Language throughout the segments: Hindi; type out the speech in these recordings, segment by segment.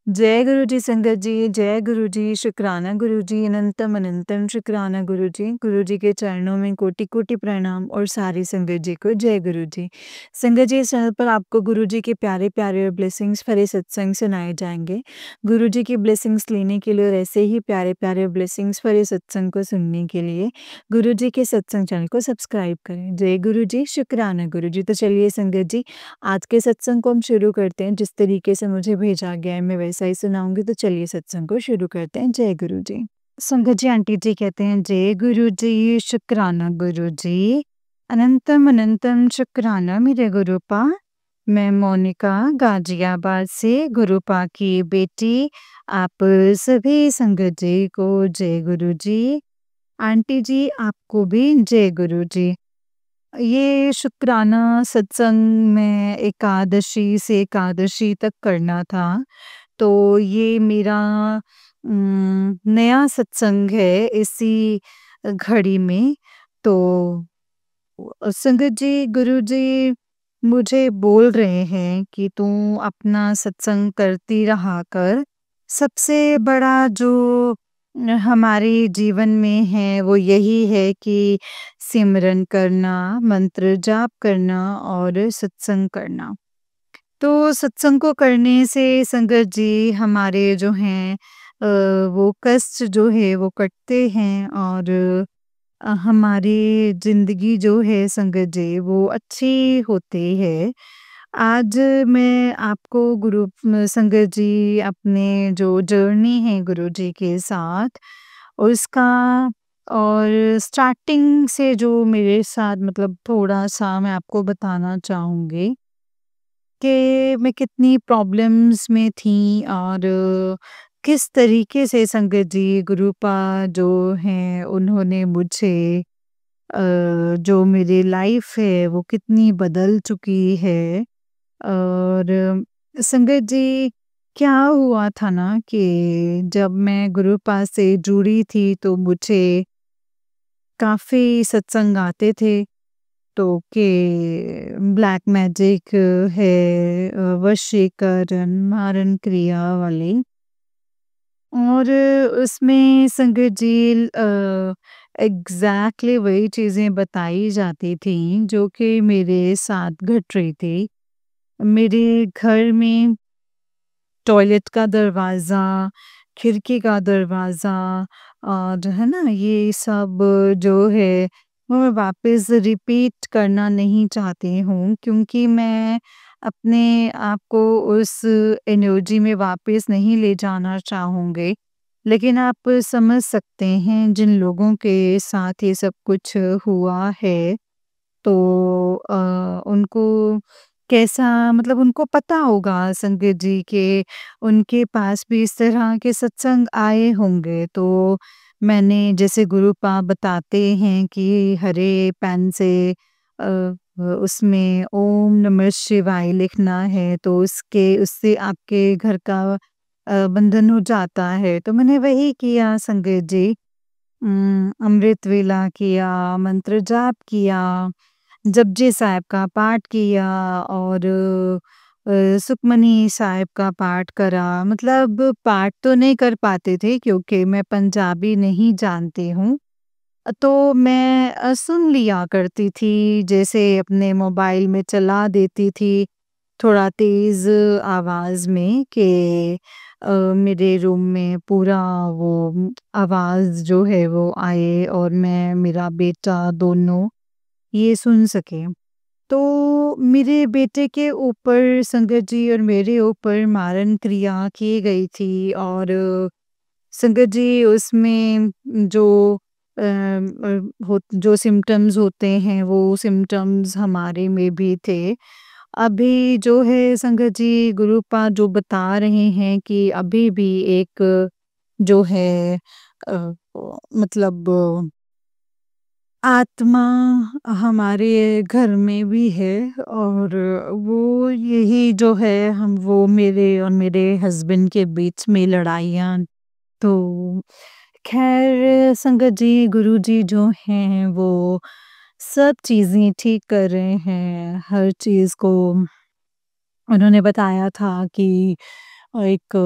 जय गुरु जी संगत जी, जय गुरु जी, शुक्राना गुरु जी, अनंतम अनंतम शुक्राना गुरु जी। गुरु जी के चरणों में कोटि-कोटि प्रणाम और सारी संगत जी को जय गुरु जी। संगत जी, इस चैनल पर आपको गुरु जी के प्यारे-प्यारे और ब्लेसिंग्स भरे सत्संग सुनाए जाएँगे। गुरु जी की ब्लेसिंग्स लेने के लिए और ऐसे ही प्यारे-प्यारे ब्लेसिंग्स भरे सत्संग को सुनने के लिए गुरु जी के सत्संग चैनल को सब्सक्राइब करें। जय गुरु जी, शुक्राना गुरु जी। तो चलिए संगत जी, आज के सत्संग को हम शुरू करते हैं। जिस तरीके से मुझे भेजा गया है मैं वैसा ही सुनाऊँगी, तो चलिए सत्संग को शुरू करते हैं। जय गुरु जी। संगत जी, आंटी जी कहते हैं जय गुरु जी, शुक्राना गुरु जी, अनंतम अनंतम शुक्राना मेरे गुरुपा। मैं मोनिका गाजियाबाद से गुरुपा की बेटी, आप सभी संगत जी को जय गुरु जी। आंटी जी, आपको भी जय गुरु जी। ये शुक्राना सत्संग में एकादशी से एकादशी तक करना था, तो ये मेरा नया सत्संग है इसी घड़ी में। तो संगत जी, गुरु जी मुझे बोल रहे हैं कि तू अपना सत्संग करती रहा कर। सबसे बड़ा जो हमारे जीवन में है वो यही है कि सिमरन करना, मंत्र जाप करना और सत्संग करना। तो सत्संग को करने से संगत जी हमारे जो हैं वो कष्ट जो है वो कटते हैं और हमारी ज़िंदगी जो है संगत जी वो अच्छी होती है। आज मैं आपको संगत जी अपने जो जर्नी है गुरु जी के साथ उसका और स्टार्टिंग से जो मेरे साथ मतलब थोड़ा-सा मैं आपको बताना चाहूँगी कि मैं कितनी प्रॉब्लम्स में थी और किस तरीके से संगत जी गुरुपा जो हैं उन्होंने मुझे जो मेरी लाइफ है वो कितनी बदल चुकी है। और संगत जी क्या हुआ था ना कि जब मैं गुरुपा से जुड़ी थी तो मुझे काफ़ी सत्संग आते थे। तो के ब्लैक मैजिक है, वशीकरण, मारण क्रिया वाली। और उसमें संगत जी एग्ज़ैक्टली वही चीज़ें बताई जाती थीं जो कि मेरे साथ घट रही थी। मेरे घर में टॉयलेट का दरवाज़ा, खिड़की का दरवाज़ा और है ना ये सब जो है वो मैं वापस रिपीट करना नहीं चाहती हूँ क्योंकि मैं अपने आप को उस एनर्जी में वापस नहीं ले जाना चाहूँगी। लेकिन आप समझ सकते हैं जिन लोगों के साथ ये सब कुछ हुआ है तो उनको कैसा मतलब उनको पता होगा संगत जी के उनके पास भी इस तरह के सत्संग आए होंगे। तो मैंने जैसे गुरुपा बताते हैं कि हरे पेन से उसमें ओम नमः शिवाय लिखना है तो उससे आपके घर का बंधन हो जाता है। तो मैंने वही किया संगत जी। अमृत वेला किया, मंत्र जाप किया, जपजी साहिब का पाठ किया और सुखमनी साहिब का पाठ करा। मतलब पाठ तो नहीं कर पाते थे क्योंकि मैं पंजाबी नहीं जानती हूँ। तो मैं सुन लिया करती थी जैसे अपने मोबाइल में चला देती थी थोड़ा तेज़ आवाज़ में कि मेरे रूम में पूरा वो आवाज़ जो है वो आए और मैं मेरा बेटा दोनों ये सुन सकें। तो मेरे बेटे के ऊपर संगत जी और मेरे ऊपर मारण क्रिया की गई थी और संगत जी उसमें जो जो सिम्पटम्स होते हैं वो सिम्पटम्स हमारे में भी थे। अभी जो है संगत जी गुरुपा जो बता रहे हैं कि अभी भी एक जो है मतलब आत्मा हमारे घर में भी है और वो यही जो है हम वो मेरे और मेरे हस्बैंड के बीच में लड़ाइयाँ तो खैर संगत जी गुरुजी जो हैं वो सब चीज़ें ठीक कर रहे हैं। हर चीज़ को उन्होंने बताया था कि एक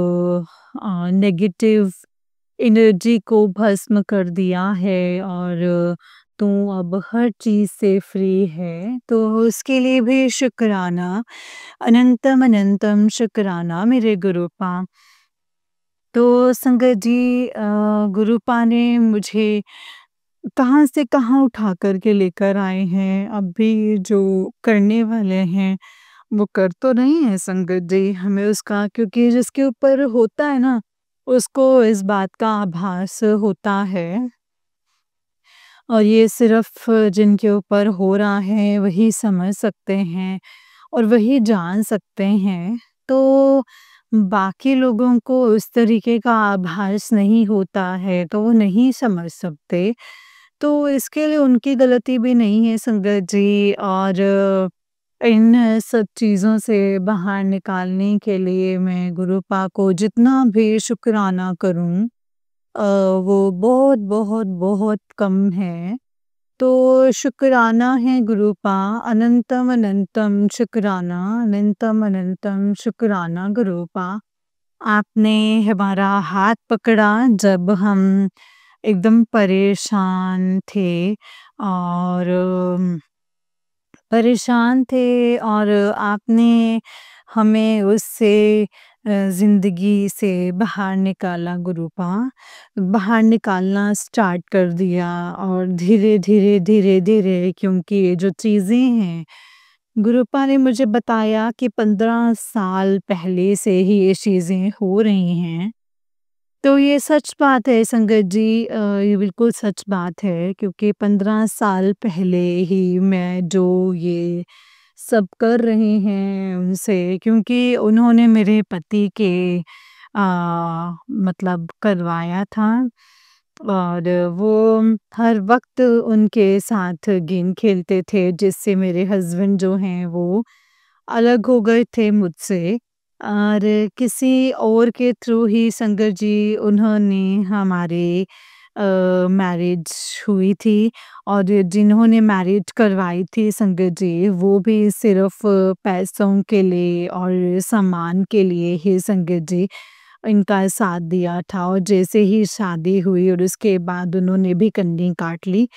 नेगेटिव एनर्जी को भस्म कर दिया है और तू अब हर चीज़ से फ्री है। तो उसके लिए भी शुक्राना, अनंतम अनंतम शुक्राना मेरे गुरुपा। तो संगत जी गुरुपा ने मुझे कहाँ से कहाँ उठा कर के लेकर आए हैं। अब भी जो करने वाले हैं वो कर तो नहीं है संगत जी हमें उसका, क्योंकि जिसके ऊपर होता है ना उसको इस बात का आभास होता है और ये सिर्फ जिनके ऊपर हो रहा है वही समझ सकते हैं और वही जान सकते हैं। तो बाकी लोगों को उस तरीके का आभास नहीं होता है तो वो नहीं समझ सकते। तो इसके लिए उनकी गलती भी नहीं है संगत जी। और इन सब चीज़ों से बाहर निकालने के लिए मैं गुरुपा को जितना भी शुक्राना करूँ अ, वो बहुत बहुत बहुत कम है। तो शुक्राना है गुरुपा, अनंतम अनंतम शुक्राना, अनंतम अनंतम शुक्राना गुरुपा। आपने हमारा हाथ पकड़ा जब हम एकदम परेशान थे और परेशान थे और आपने हमें उससे ज़िंदगी से बाहर निकाला गुरुपा। बाहर निकालना स्टार्ट कर दिया और धीरे-धीरे, धीरे-धीरे क्योंकि ये जो चीज़ें हैं, गुरुपा ने मुझे बताया कि 15 साल पहले से ही ये चीज़ें हो रही हैं। तो ये सच बात है संगत जी ये बिल्कुल सच बात है क्योंकि 15 साल पहले ही मैं जो ये सब कर रहे हैं उनसे, क्योंकि उन्होंने मेरे पति के मतलब करवाया था और वो हर वक़्त उनके साथ गेम खेलते थे जिससे मेरे हस्बैंड जो हैं वो अलग हो गए थे मुझसे। और किसी और के थ्रू ही संगत जी उन्होंने हमारी मैरिज हुई थी और जिन्होंने मैरिज करवाई थी संगत जी वो भी सिर्फ पैसों के लिए और सम्मान के लिए ही संगत जी इनका साथ दिया था। और जैसे ही शादी हुई और उसके बाद उन्होंने भी कन्नी काट ली।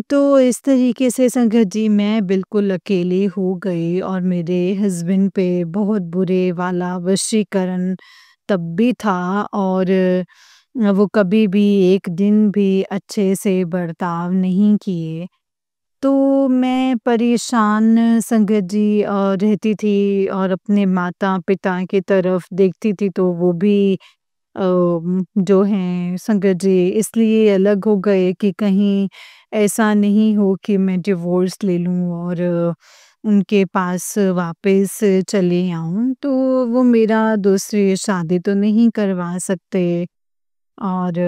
तो इस तरीके से संगत जी मैं बिल्कुल अकेली हो गई और मेरे हस्बैंड पे बहुत बुरे वाला वशीकरण तब भी था और वो कभी भी एक दिन भी अच्छे से बर्ताव नहीं किए। तो मैं परेशान संगत जी रहती थी और अपने माता-पिता की तरफ देखती थी तो वो भी जो हैं संगत जी इसलिए अलग हो गए कि कहीं ऐसा नहीं हो कि मैं डिवोर्स ले लूँ और उनके पास वापस चली आऊँ। तो वो मेरा दूसरी शादी तो नहीं करवा सकते और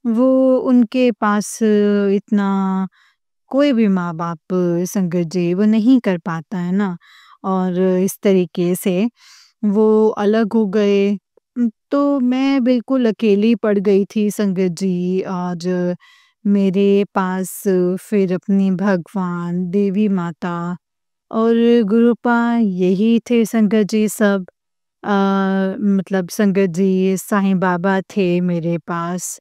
वो उनके पास इतना कोई भी माँ-बाप संगत जी वो नहीं कर पाता है ना। और इस तरीके से वो अलग हो गए। तो मैं बिल्कुल अकेली पड़ गई थी संगत जी। आज मेरे पास फिर अपनी भगवान, देवी माता और गुरुपा यही थे संगत जी सब। मतलब संगत जी साईं बाबा थे मेरे पास।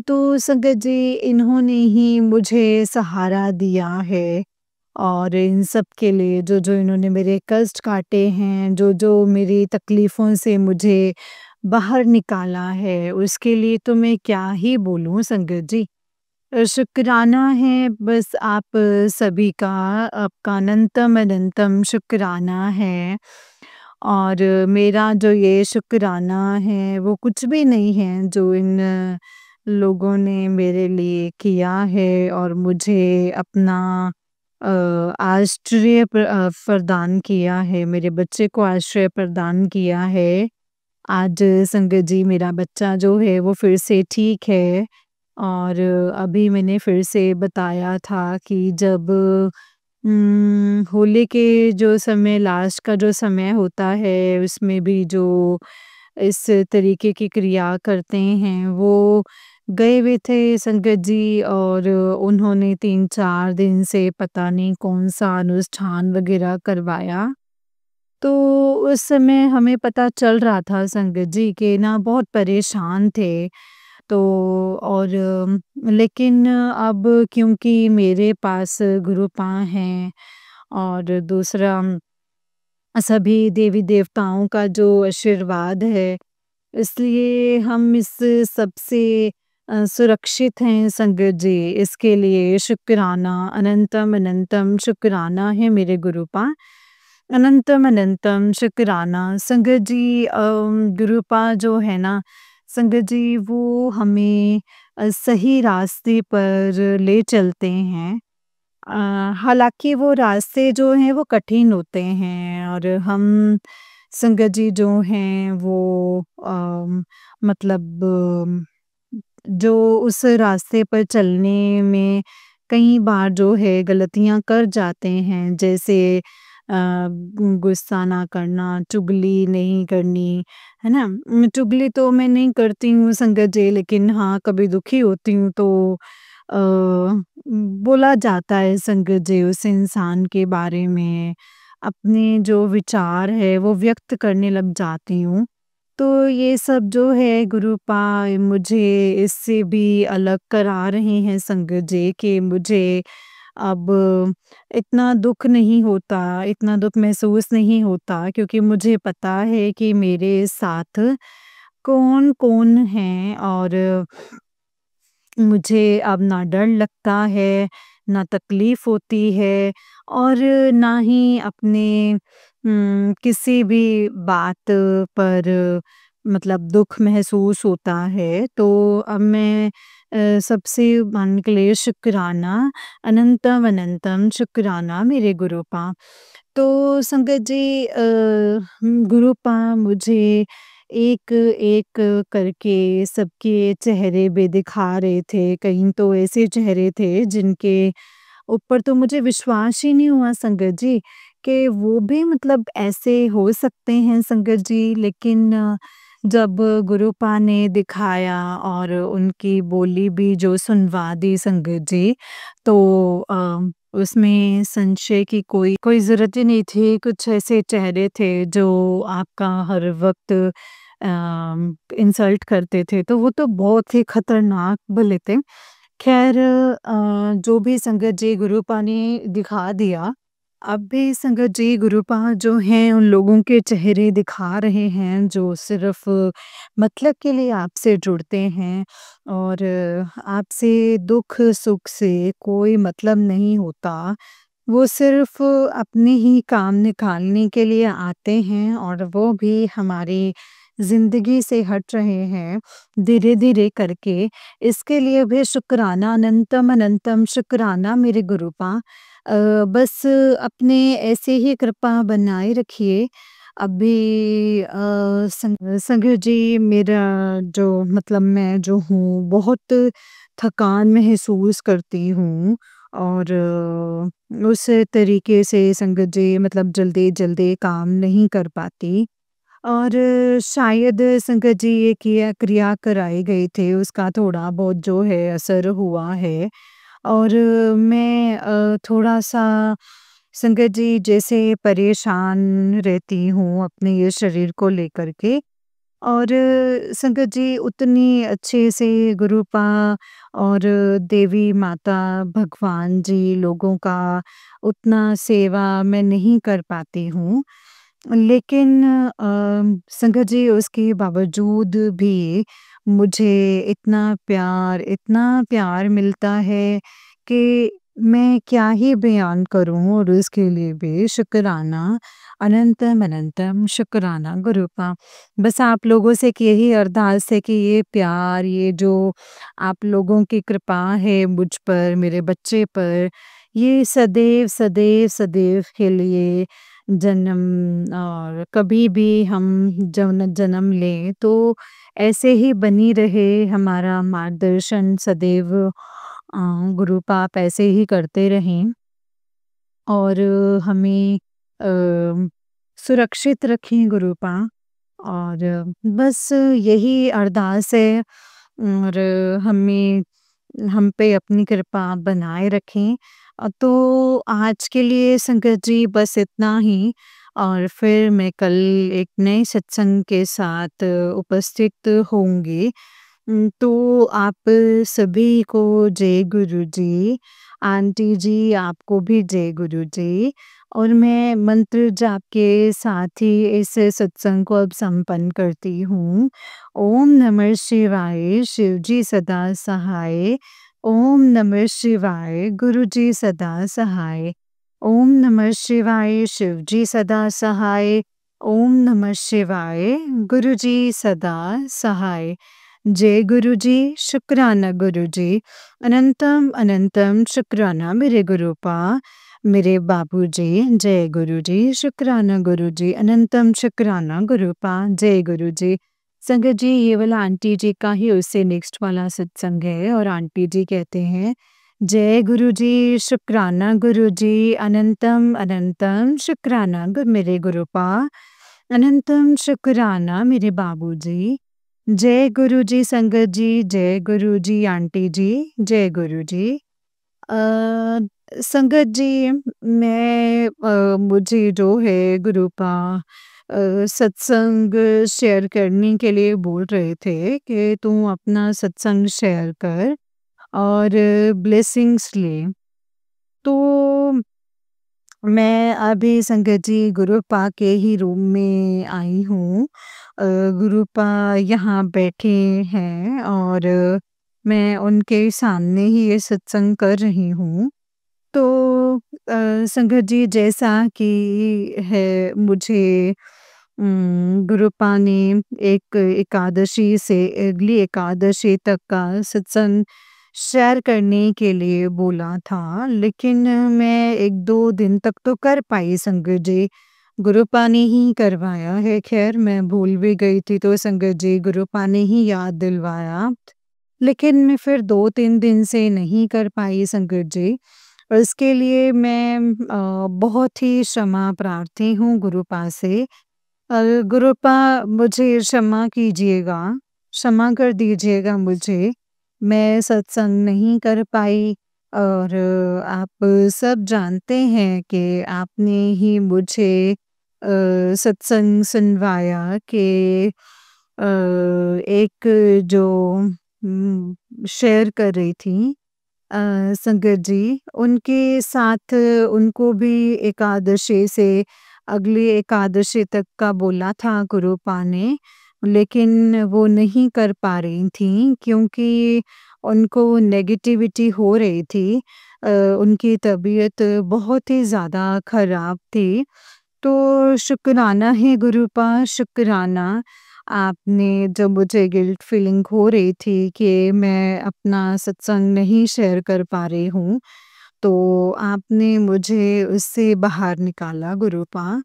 तो संगत जी इन्होंने ही मुझे सहारा दिया है और इन सब के लिए जो-जो इन्होंने मेरे कष्ट काटे हैं, जो-जो मेरी तकलीफ़ों से मुझे बाहर निकाला है, उसके लिए तो मैं क्या ही बोलूँ संगत जी। शुक्राना है बस आप सभी का, आपका अनंतम अनंतम शुक्राना है। और मेरा जो ये शुक्राना है वो कुछ भी नहीं है जो इन लोगों ने मेरे लिए किया है और मुझे अपना आश्रय प्रदान किया है, मेरे बच्चे को आश्रय प्रदान किया है। आज संगत जी मेरा बच्चा जो है वो फिर से ठीक है और अभी मैंने फिर से बताया था कि जब होली के जो समय लास्ट का जो समय होता है उसमें भी जो इस तरीके की क्रिया करते हैं वो गए हुए थे संगत जी और उन्होंने 3-4 दिन से पता नहीं कौन-सा अनुष्ठान वग़ैरह करवाया। तो उस समय हमें पता चल रहा था संगत जी कि ना बहुत परेशान थे। तो और लेकिन अब क्योंकि मेरे पास गुरुपाँ हैं और दूसरा सभी देवी-देवताओं का जो आशीर्वाद है, इसलिए हम इस सबसे सुरक्षित हैं संगत जी। इसके लिए शुक्राना, अनंतम अनंतम शुक्राना है मेरे गुरुपा। अनंतम अनंतम शुक्राना। संगत जी गुरुपा जो है ना, संगत जी वो हमें सही रास्ते पर ले चलते हैं। अ, हालाँकि वो रास्ते जो हैं वो कठिन होते हैं और हम संगत जी जो हैं वो मतलब जो उस रास्ते पर चलने में कई बार जो है गलतियाँ कर जाते हैं। जैसे गुस्सा ना करना, चुगली नहीं करनी, है ना? चुगली तो मैं नहीं करती हूँ संगत जी, लेकिन हाँ, कभी दुखी होती हूँ तो अ, बोला जाता है संगत जी उस इंसान के बारे में, अपने जो विचार है वो व्यक्त करने लग जाती हूँ। तो ये सब जो है गुरुपा मुझे इससे भी अलग करा रहे हैं संगत जी कि मुझे अब इतना दुःख नहीं होता, इतना दुःख महसूस नहीं होता, क्योंकि मुझे पता है कि मेरे साथ कौन-कौन हैं और मुझे अब ना डर लगता है, ना तकलीफ़ होती है और ना ही अपने किसी भी बात पर मतलब दुःख महसूस होता है। तो अब मैं सबसे मन के लिए शुक्राना, अनंतम अनंतम शुक्राना मेरे गुरुपा। तो संगत जी गुरुपा मुझे एक-एक करके सबके चेहरे भी दिखा रहे थे। कहीं तो ऐसे चेहरे थे जिनके ऊपर तो मुझे विश्वास ही नहीं हुआ संगत जी, कि वो भी मतलब ऐसे हो सकते हैं संगत जी। लेकिन जब गुरुपा ने दिखाया और उनकी बोली भी जो सुनवा दी संगत जी, तो उसमें संशय की कोई कोई ज़रूरत ही नहीं थी। कुछ ऐसे चेहरे थे जो आपका हर वक़्त इंसल्ट करते थे, तो वो तो बहुत ही खतरनाक भले थे। ख़ैर जो भी संगत जी गुरुपा ने दिखा दिया, अब भी संगत जी गुरुपा जो हैं उन लोगों के चेहरे दिखा रहे हैं जो सिर्फ़ मतलब के लिए आपसे जुड़ते हैं और आपसे दुःख-सुख से कोई मतलब नहीं होता। वो सिर्फ़ अपने ही काम निकालने के लिए आते हैं और वो भी हमारी ज़िंदगी से हट रहे हैं, धीरे-धीरे करके। इसके लिए भी शुक्राना, अनंतम अनंतम शुक्राना मेरे गुरुपा। बस अपने ऐसे ही कृपा बनाए रखिए। अभी संगत जी मेरा जो मतलब मैं जो हूँ बहुत थकान महसूस करती हूँ और उस तरीके से संगत जी मतलब जल्दी-जल्दी काम नहीं कर पाती। और शायद संगत जी ये किया क्रिया कराए गए थे उसका थोड़ा बहुत जो है असर हुआ है। और मैं थोड़ा-सा संगत जी जैसे परेशान रहती हूँ अपने ये शरीर को लेकर के और संगत जी उतनी अच्छे से गुरुपा और देवी माता, भगवान जी लोगों का उतना सेवा मैं नहीं कर पाती हूँ। लेकिन संगत जी उसके बावजूद भी मुझे इतना प्यार मिलता है कि मैं क्या ही बयान करूँ और उसके लिए भी शुक्राना, अनंतम अनंतम शुक्राना गुरुपा। बस आप लोगों से एक यही अरदास है कि ये प्यार, ये जो आप लोगों की कृपा है मुझ पर, मेरे बच्चे पर, ये सदैव, सदैव, सदैव के लिए जन्म और कभी भी हम जन्म लें तो ऐसे ही बनी रहे हमारा मार्गदर्शन सदैव गुरुपा आप ऐसे ही करते रहें और हमें सुरक्षित रखें गुरुपा और बस यही अरदास है और हमें हम पे अपनी कृपा बनाए रखें। तो आज के लिए संगत जी बस इतना ही और फिर मैं कल एक नए सत्संग के साथ उपस्थित होंगी। तो आप सभी को जय गुरु जी। आंटी जी आपको भी जय गुरु जी। और मैं मंत्र जाप के साथ ही इस सत्संग को अब संपन्न करती हूँ। ओम नमः शिवाय, शिव जी सदा सहाय। ओम नमः शिवाय, गुरु जी सदा सहाय। ओम नमः शिवाय, शिव जी सदा सहाय। ओम नमः शिवाय, गुरु जी सदा सहाय। जय गुरु जी, शुक्राना गुरु जी। अनंतम अनंतम शुक्राना मेरे गुरुपा, मेरे बाबूजी। जय गुरु जी, शुक्राना गुरु जी। अनंतम शुक्राना गुरुपा, जय गुरु जी। संगत जी, ये वाला आंटी जी का ही उससे नेक्स्ट वाला सत्संग है और आंटी जी कहते हैं, जय गुरु जी, शुक्राना गुरु जी। अनंतम अनंतम शुक्राना मेरे गुरुपा, अनंतम शुक्राना मेरे बाबूजी। जय गुरु जी संगत जी, जय गुरु जी आंटी जी, जय गुरु जी। संगत जी, मुझे जो है गुरुपा सत्संग शेयर करने के लिए बोल रहे थे कि तू अपना सत्संग शेयर कर और ब्लेसिंग्स ले। तो मैं अभी संगत जी गुरुपा के ही रूम में आई हूँ। गुरुपा यहाँ बैठे हैं और मैं उनके सामने ही ये सत्संग कर रही हूँ। तो संगत जी, जैसा कि है मुझे गुरुपा ने एक एकादशी से अगली एकादशी तक का सत्संग शेयर करने के लिए बोला था, लेकिन मैं 1-2 दिन तक तो कर पाई संगत जी। गुरुपा ने ही करवाया है, ख़ैर मैं भूल भी गई थी तो संगत जी गुरुपा ने ही याद दिलवाया। लेकिन मैं फिर 2-3 दिन से नहीं कर पाई संगत जी। और इसके लिए मैं बहुत ही क्षमा प्रार्थी हूँ गुरुपा से। गुरुपा मुझे क्षमा कीजिएगा, क्षमा कर दीजिएगा मुझे। मैं सत्संग नहीं कर पाई और आप सब जानते हैं कि आपने ही मुझे सत्संग सुनवाया कि एक जो शेयर कर रही थी संगत जी, उनके साथ उनको भी एकादशी से अगली एकादशी तक का बोला था गुरुपा ने, लेकिन वो नहीं कर पा रही थीं क्योंकि उनको नेगेटिविटी हो रही थी। उनकी तबीयत बहुत ही ज़्यादा ख़राब थी। तो शुक्राना है गुरुपा, शुक्राना। आपने जब मुझे गिल्ट फीलिंग हो रही थी कि मैं अपना सत्संग नहीं शेयर कर पा रही हूँ, तो आपने मुझे उससे बाहर निकाला गुरुपा।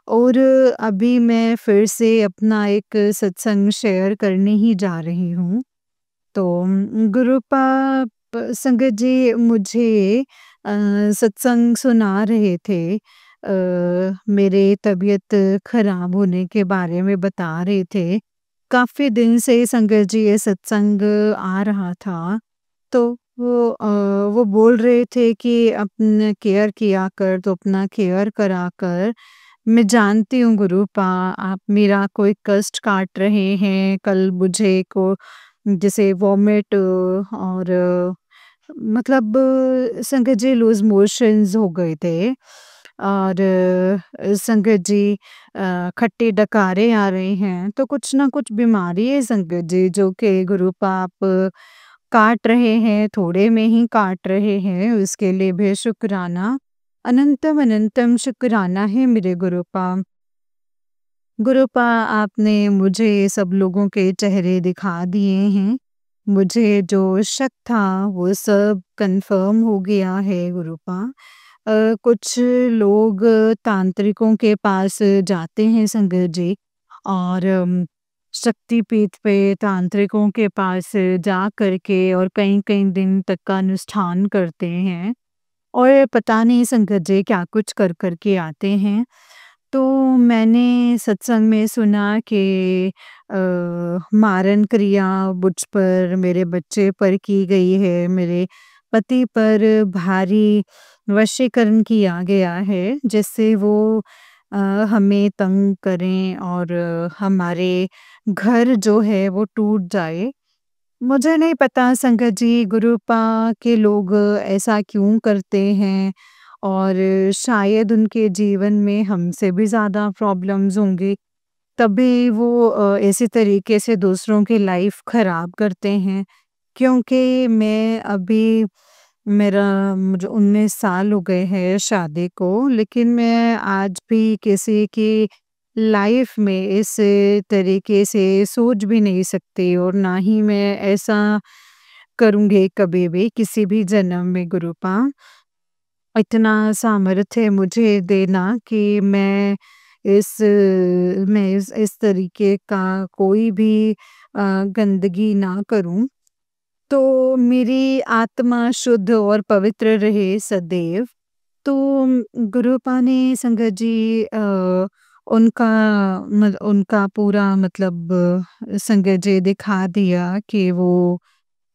और अभी मैं फिर से अपना एक सत्संग शेयर करने ही जा रही हूँ। तो गुरुपा संगत जी मुझे सत्संग सुना रहे थे। मेरे तबीयत खराब होने के बारे में बता रहे थे। काफ़ी दिन से संगत जी ये सत्संग आ रहा था। तो वो बोल रहे थे कि अपना केयर किया कर, तो अपना केयर करा कर। मैं जानती हूँ गुरुपा, आप मेरा कोई कष्ट काट रहे हैं। कल मुझे को जैसे वॉमिट और मतलब संगत जी लूज़ मोशंस हो गए थे और संगत जी खट्टे डकारे आ रहे हैं, तो कुछ ना कुछ बीमारी है संगत जी जो कि गुरुपा आप काट रहे हैं, थोड़े में ही काट रहे हैं, उसके लिए भी शुक्राना। अनंतम अनंतम शुक्राना है मेरे गुरुपा। गुरुपा आपने मुझे सब लोगों के चेहरे दिखा दिए हैं। मुझे जो शक था वो सब कन्फर्म हो गया है गुरुपा। कुछ लोग तांत्रिकों के पास जाते हैं संगत जी और शक्तिपीठ पे तांत्रिकों के पास जा कर के और कई-कई दिन तक का अनुष्ठान करते हैं और पता नहीं संगत जी क्या कुछ कर कर के आते हैं। तो मैंने सत्संग में सुना कि मारन क्रिया मुझ पर, मेरे बच्चे पर की गई है, मेरे पति पर भारी वशीकरण किया गया है, जिससे वो अ, हमें तंग करें और हमारे घर जो है वो टूट जाए। मुझे नहीं पता संगत जी गुरुपा के लोग ऐसा क्यों करते हैं और शायद उनके जीवन में हमसे भी ज़्यादा प्रॉब्लम्स होंगी, तभी वो ऐसे तरीके से दूसरों की लाइफ खराब करते हैं। क्योंकि मैं अभी मेरा मुझे 19 साल हो गए हैं शादी को, लेकिन मैं आज भी किसी की लाइफ में इस तरीके से सोच भी नहीं सकती और ना ही मैं ऐसा करूँगी कभी भी किसी भी जन्म में गुरुपा। इतना सामर्थ्य मुझे देना कि मैं इस तरीके का कोई भी गंदगी ना करूँ। तो मेरी आत्मा शुद्ध और पवित्र रहे सदैव। तो गुरुपा ने संगत जी उनका उनका पूरा मतलब संगत जी दिखा दिया कि वो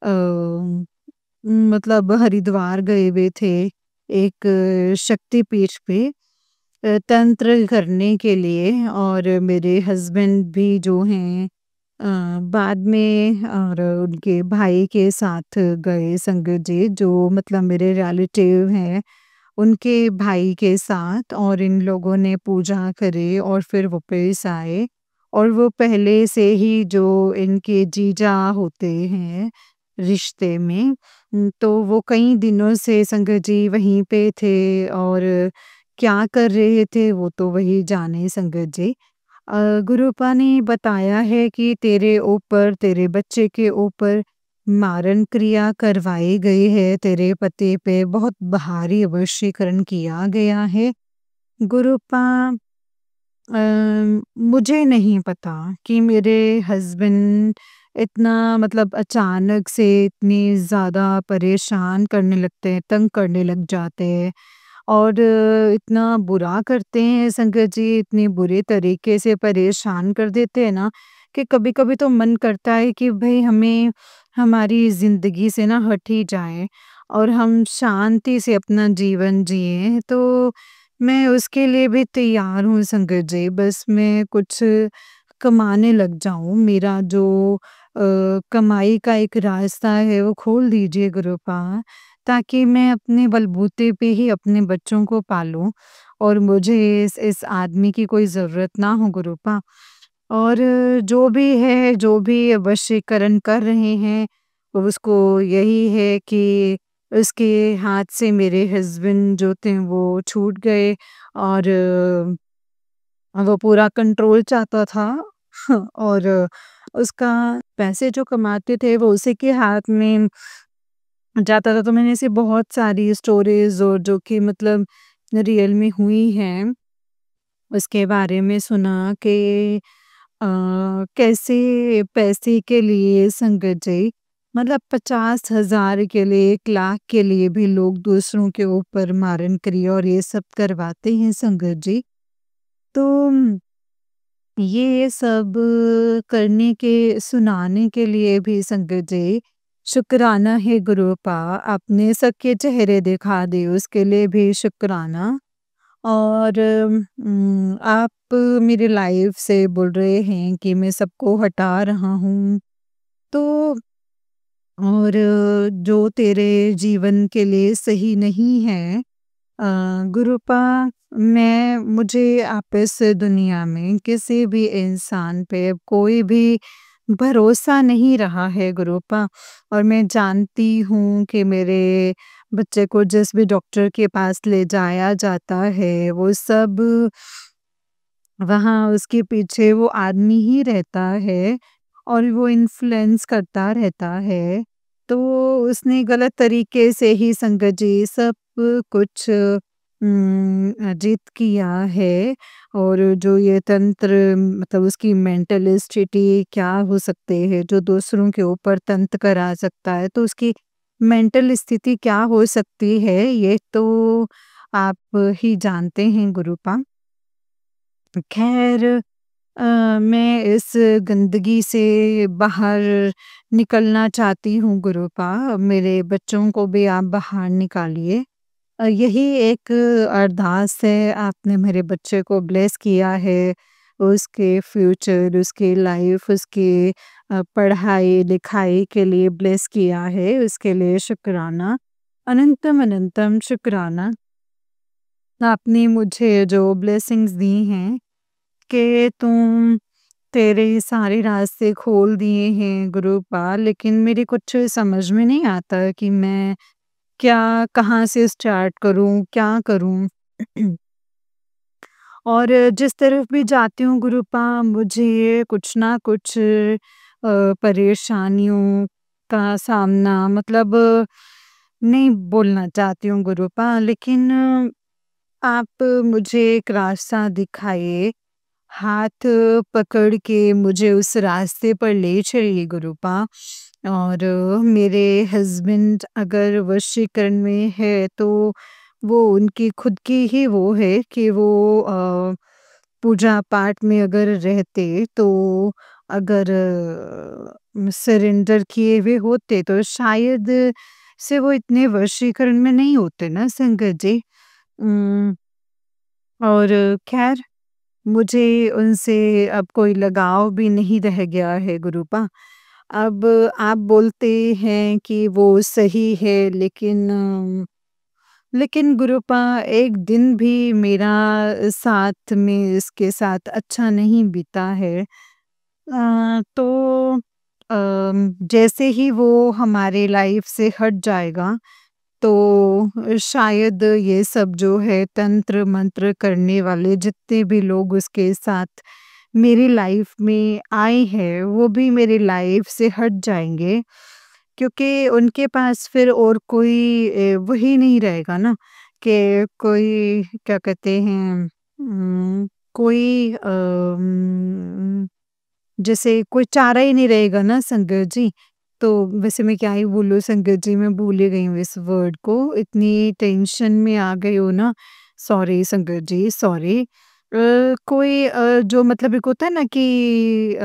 अ, मतलब हरिद्वार गए हुए थे एक शक्तिपीठ पे तंत्र करने के लिए और मेरे हस्बैंड भी जो हैं बाद में और उनके भाई के साथ गए संगत जी जो मतलब मेरे रिलेटिव हैं उनके भाई के साथ और इन लोगों ने पूजा करी और फिर वापस आए और वो पहले से ही जो इनके जीजा होते हैं रिश्ते में तो वो कई दिनों से संगत जी वहीं पे थे और क्या कर रहे थे वो तो वही जाने संगत जी। गुरुपा ने बताया है कि तेरे ऊपर तेरे बच्चे के ऊपर मारण क्रिया करवाई गई है, तेरे पति पे बहुत भारी वशीकरण किया गया है। गुरुपा मुझे नहीं पता कि मेरे हस्बैंड इतना मतलब अचानक से इतनी ज़्यादा परेशान करने लगते हैं, तंग करने लग जाते हैं और इतना बुरा करते हैं संगत जी, इतनी बुरे तरीके से परेशान कर देते हैं ना कि कभी-कभी तो मन करता है कि भई हमें हमारी ज़िंदगी से ना हट ही जाएँ और हम शांति से अपना जीवन जिएँ। तो मैं उसके लिए भी तैयार हूँ संगत जी, बस मैं कुछ कमाने लग जाऊँ। मेरा जो कमाई का एक रास्ता है वो खोल दीजिए गुरुपा, ताकि मैं अपने बलबूते पे ही अपने बच्चों को पालूँ और मुझे इस आदमी की कोई ज़रूरत ना हो गुरुपा। और जो भी है, जो भी वशीकरण कर रहे हैं, उसको यही है कि उसके हाथ से मेरे हस्बैंड जो थे वो छूट गए और वो पूरा कंट्रोल चाहता था और उसका पैसे जो कमाते थे वो उसी के हाथ में जाता था। तो मैंने ऐसी बहुत सारी स्टोरीज़ और जो कि मतलब रियल में हुई हैं, उसके बारे में सुना कि कैसे पैसे के लिए संगत जी मतलब 50,000 के लिए 1 लाख के लिए भी लोग दूसरों के ऊपर मारन क्रिया और ये सब करवाते हैं संगत जी। तो ये सब करने के सुनाने के लिए भी संगत जी शुक्राना है गुरुपा, आपने सबके चेहरे दिखा दिए उसके लिए भी शुक्राना। और आप मेरी लाइफ से बोल रहे हैं कि मैं सबको हटा रहा हूँ। तो और जो तेरे जीवन के लिए सही नहीं है गुरुपा मैं मुझे आप इस दुनिया में किसी भी इंसान पे अब कोई भी भरोसा नहीं रहा है गुरुपा और मैं जानती हूँ कि मेरे बच्चे को जिस भी डॉक्टर के पास ले जाया जाता है वो सब वहाँ उसके पीछे वो आदमी ही रहता है और वो इन्फ्लुएंस करता रहता है। तो उसने गलत तरीके से ही संगत जी सब कुछ जीत किया है और जो ये तंत्र मतलब उसकी मेंटल स्थिति क्या हो सकते हैं जो दूसरों के ऊपर तंत्र करा सकता है, तो उसकी मेंटल स्थिति क्या हो सकती है ये तो आप ही जानते हैं गुरुपा। ख़ैर मैं इस गंदगी से बाहर निकलना चाहती हूँ गुरुपा, मेरे बच्चों को भी आप बाहर निकालिए। यही एक अरदास है, आपने मेरे बच्चे को ब्लेस किया है, उसके फ्यूचर, उसकी लाइफ, उसकी पढ़ाई-लिखाई के लिए ब्लेस किया है, उसके लिए शुक्राना। अनंतम अनंतम शुक्राना, आपने मुझे जो ब्लेसिंग्स दी हैं कि तेरे सारे रास्ते खोल दिए हैं गुरुपाल, लेकिन मेरे कुछ समझ में नहीं आता कि मैं क्या कहाँ से स्टार्ट करूँ, क्या करूँ? और जिस तरफ भी जाती हूँ गुरुपा, मुझे कुछ ना कुछ परेशानियों का सामना, मतलब नहीं बोलना चाहती हूँ गुरुपा, लेकिन आप मुझे एक रास्ता दिखाइए, हाथ पकड़ के मुझे उस रास्ते पर ले चलिए गुरुपा। और मेरे हस्बैंड अगर वशीकरण में है तो वो उनकी खुद की ही वो है कि वो पूजा पाठ में अगर रहते तो अगर सरेंडर किए हुए होते तो शायद से वो इतने वशीकरण में नहीं होते ना संगत जी। और खैर, मुझे उनसे अब कोई लगाव भी नहीं रह गया है गुरुपा। अब आप बोलते हैं कि वो सही है, लेकिन गुरुपा एक दिन भी मेरा साथ में इसके साथ अच्छा नहीं बीता है। तो जैसे ही वो हमारे लाइफ से हट जाएगा तो शायद ये सब जो है तंत्र मंत्र करने वाले जितने भी लोग उसके साथ मेरी लाइफ में आए हैं वो भी मेरी लाइफ से हट जाएंगे, क्योंकि उनके पास फिर और कोई वही नहीं रहेगा ना कि कोई क्या कहते हैं, कोई जैसे कोई चारा ही नहीं रहेगा ना संगत जी। तो वैसे मैं क्या ही बोलूँ संगत जी, मैं भूल ही गई हूँ इस वर्ड को, इतनी टेंशन में आ गई हूँ ना, सॉरी संगत जी, सॉरी। कोई जो मतलब एक होता है ना कि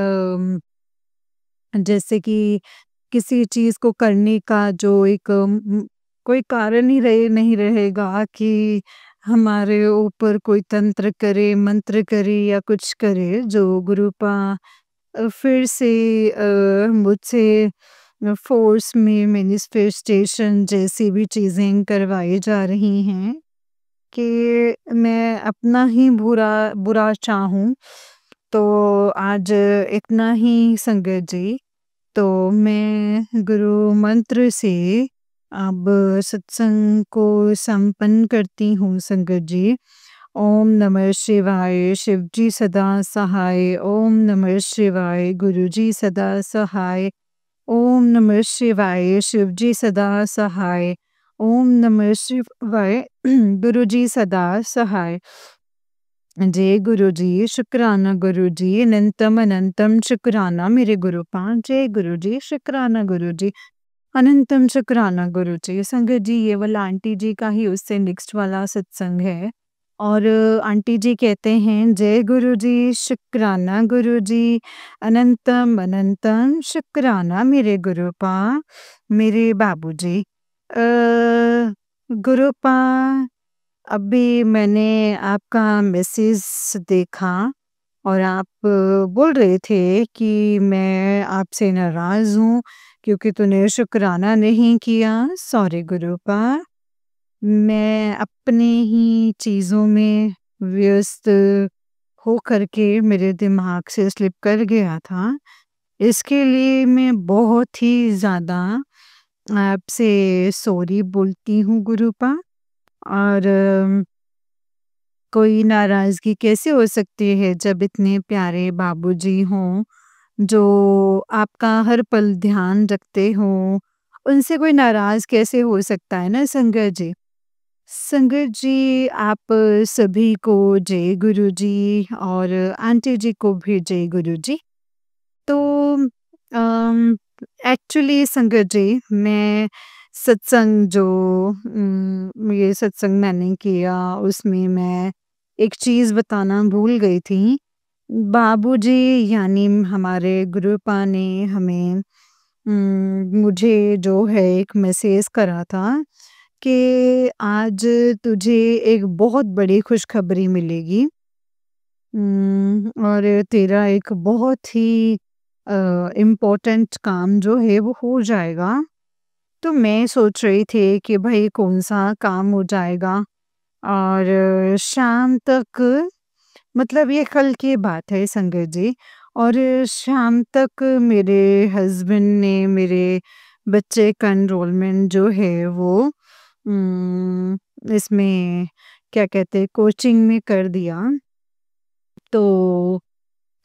जैसे कि किसी चीज़ को करने का जो एक कोई कारण ही नहीं रहेगा कि हमारे ऊपर कोई तंत्र करे, मंत्र करे या कुछ करे, जो गुरुपा फिर से मुझसे फ़ोर्स में मैनिफेस्टेशन जैसी भी चीज़ें करवाई जा रही हैं कि मैं अपना ही बुरा बुरा चाहूँ। तो आज इतना ही संगत जी, तो मैं गुरु मंत्र से अब सत्संग को संपन्न करती हूँ संगत जी। ओम नमः शिवाय, शिव जी सदा सहाय। ओम नमः शिवाय, गुरु जी सदा सहाय। ओम नमः शिवाय, शिव जी सदा सहाय। ओम नमः शिवाय, गुरु जी सदा सहाय। जय गुरु जी, शुक्राना गुरु जी, अनंतम अनंतम शुक्राना मेरे गुरुपा। जय गुरु जी, शुक्राना गुरु जी, अनंतम शुक्राना गुरु जी। संगत जी, ये वाला आंटी जी का ही उससे नेक्स्ट वाला सत्संग है। और आंटी जी कहते हैं, जय गुरु जी, शुक्राना गुरु जी, अनंतम अनंतम शुक्राना मेरे गुरुपा, मेरे बाबूजी। गुरुपा, अभी मैंने आपका मैसेज देखा और आप बोल रहे थे कि मैं आपसे नाराज़ हूँ क्योंकि तूने शुक्राना नहीं किया। सॉरी गुरुपा, मैं अपने ही चीज़ों में व्यस्त हो कर के मेरे दिमाग से स्लिप कर गया था। इसके लिए मैं बहुत ही ज़्यादा आपसे सॉरी बोलती हूँ गुरुपा। और कोई नाराज़गी कैसे हो सकती है जब इतने प्यारे बाबूजी हों, जो आपका हर पल ध्यान रखते हों, उनसे कोई नाराज़ कैसे हो सकता है ना संगत जी। संगत जी, आप सभी को जय गुरु जी और आंटी जी को भी जय गुरु जी। तो एक्चुअली संगत जी, मैं सत्संग जो ये सत्संग मैंने किया उसमें मैं एक चीज़ बताना भूल गई थी। बाबूजी यानी हमारे गुरुपा ने हमें मुझे जो है एक मैसेज करा था कि आज तुझे एक बहुत बड़ी खुशखबरी मिलेगी। और तेरा एक बहुत ही इम्पोर्टेंट काम जो है वो हो जाएगा। तो मैं सोच रही थी कि भाई कौन-सा काम हो जाएगा और शाम तक, मतलब ये कल की बात है संगत जी। और शाम तक मेरे हस्बैंड ने मेरे बच्चे का एनरोलमेंट जो है वो इसमें क्या कहते हैं कोचिंग में कर दिया। तो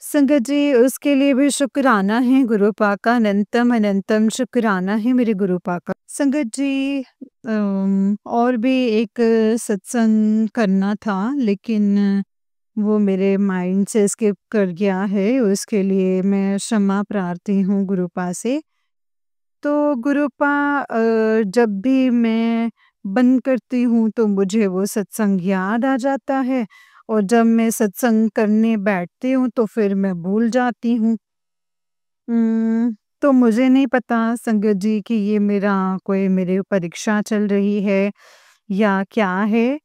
संगत जी उसके लिए भी शुक्राना है गुरु पाका, अनंतम अनंतम शुक्राना है मेरे गुरु पाका। संगत जी और भी एक सत्संग करना था, लेकिन वो मेरे माइंड से स्किप कर गया है, उसके लिए मैं क्षमा प्रार्थी हूँ गुरुपा से। तो गुरुपा जब भी मैं बंद करती हूँ तो मुझे वो सत्संग याद आ जाता है, और जब मैं सत्संग करने बैठती हूँ तो फिर मैं भूल जाती हूँ। तो मुझे नहीं पता संगत जी कि ये मेरा कोई मेरी परीक्षा चल रही है या क्या है।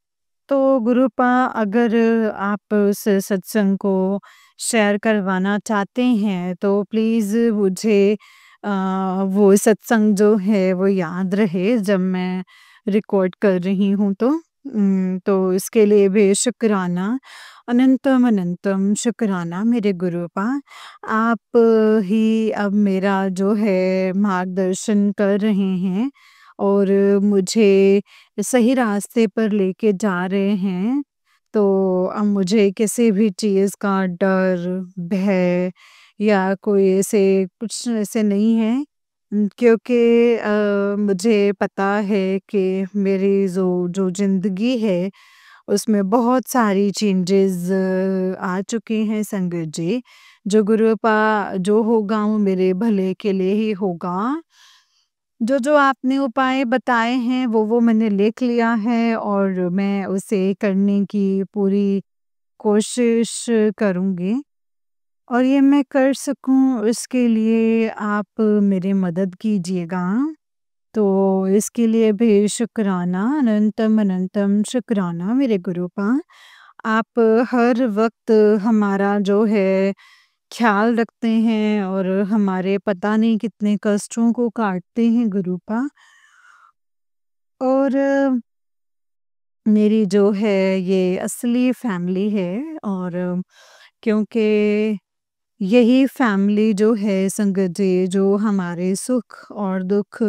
तो गुरुपा अगर आप उस सत्संग को शेयर करवाना चाहते हैं तो प्लीज़ मुझे वो सत्संग जो है वो याद रहे जब मैं रिकॉर्ड कर रही हूँ तो। तो इसके लिए भी शुक्राना, अनंतम अनंतम शुक्राना मेरे गुरुपा। आप ही अब मेरा जो है मार्गदर्शन कर रहे हैं और मुझे सही रास्ते पर लेके जा रहे हैं। तो अब मुझे किसी भी चीज़ का डर, भय या कोई ऐसे कुछ ऐसे नहीं है। क्योंकि मुझे पता है कि मेरी जो ज़िंदगी है उसमें बहुत सारी चेंजेस आ चुके हैं संगत जी। जो गुरुपा जो होगा वो मेरे भले के लिए ही होगा। जो आपने उपाय बताए हैं वो मैंने लिख लिया है और मैं उसे करने की पूरी कोशिश करूँगी। और ये मैं कर सकूँ इसके लिए आप मेरी मदद कीजिएगा। तो इसके लिए भी शुक्राना, अनंतम अनंतम शुक्राना मेरे गुरुपा। आप हर वक़्त हमारा जो है ख़्याल रखते हैं और हमारे पता नहीं कितने कष्टों को काटते हैं गुरुपा। और मेरी जो है ये असली फैमिली है, और क्योंकि यही फैमिली जो है संगत जी जो हमारे सुख और दुख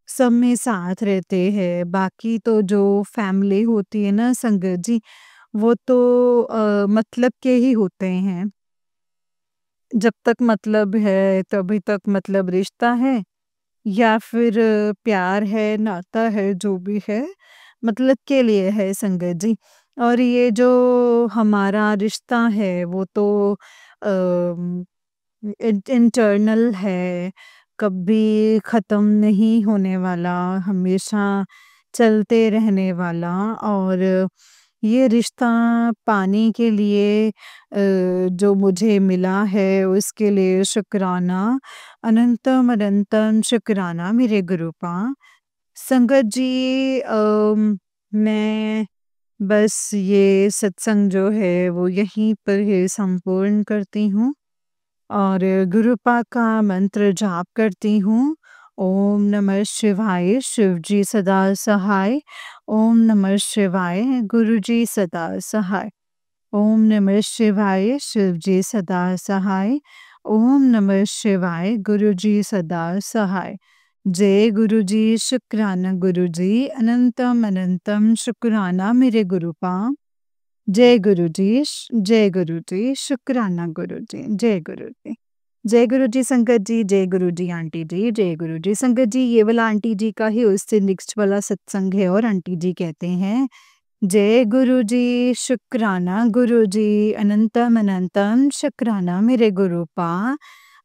सब में साथ रहते हैं। बाकी तो जो फैमिली होती है ना संगत जी, वो तो मतलब के ही होते हैं। जब तक मतलब है तभी तक मतलब रिश्ता है, या फिर प्यार है, नाता है, जो भी है, मतलब के लिए है संगत जी। और ये जो हमारा रिश्ता है वो तो अम, इंटरनल है, कभी ख़त्म नहीं होने वाला, हमेशा चलते रहने वाला। और ये रिश्ता पाने के लिए जो मुझे मिला है उसके लिए शुक्राना, अनंतम अनंतम शुक्राना मेरे गुरुपा। संगत जी मैं बस ये सत्संग जो है वो यहीं पर ही संपूर्ण करती हूँ और गुरुपा का मंत्र जाप करती हूँ। ओम नमः शिवाय, शिव जी सदा सहाय। ओम नमः शिवाय, गुरु जी सदा सहाय। ओम नमः शिवाय, शिव जी सदा सहाय। ओम नमः शिवाय, गुरु जी सदा सहाय। जय गुरु जी, शुक्राना गुरु जी, अनंतम अनंतम शुक्राना मेरे गुरुपा। जय गुरु जी, जय गुरु जी, शुक्राना गुरु जी, जय गुरु जी। जय गुरु जी संगत जी, जय गुरु जी आंटी जी, जय गुरु जी संगत जी। ये वाला आंटी जी का ही उससे नेक्स्ट वाला सत्संग है और आंटी जी कहते हैं जय गुरु जी, शुक्राना गुरु जी, अनंतम अनंतम शुक्राना मेरे गुरुपा,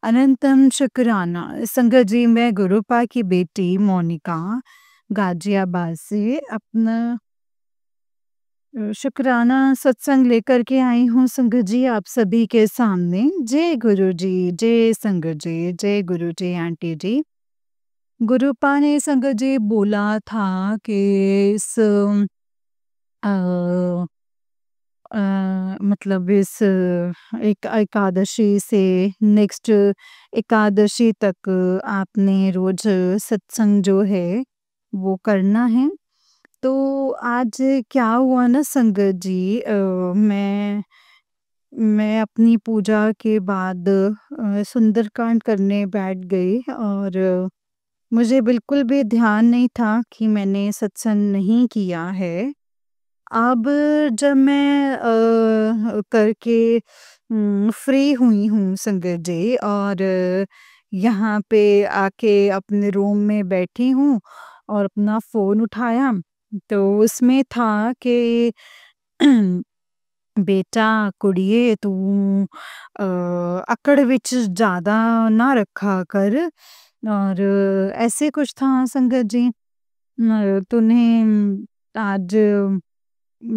अनंतम शुक्राना। संगत जी मैं गुरुपा की बेटी मोनिका गाजियाबाद से अपना शुक्राना सत्संग लेकर के आई हूँ संगत जी आप सभी के सामने। जय गुरु जी, जय संगत जी, जय गुरु जी आंटी जी। गुरुपा ने संगत जी बोला था कि इस अ, अ, मतलब इस एक एकादशी से नेक्स्ट एकादशी तक आपने रोज सत्संग जो है वो करना है। तो आज क्या हुआ ना संगत जी, मैं अपनी पूजा के बाद सुंदरकांड करने बैठ गई और मुझे बिल्कुल भी ध्यान नहीं था कि मैंने सत्संग नहीं किया है। अब जब मैं करके फ्री हुई हूँ संगत जी, और यहाँ पे आके अपने रूम में बैठी हूँ और अपना फ़ोन उठाया, तो उसमें था कि बेटा कुड़िए तू अकड़ विच ज़्यादा ना रखा कर, और ऐसे कुछ था संगत जी। तूने आज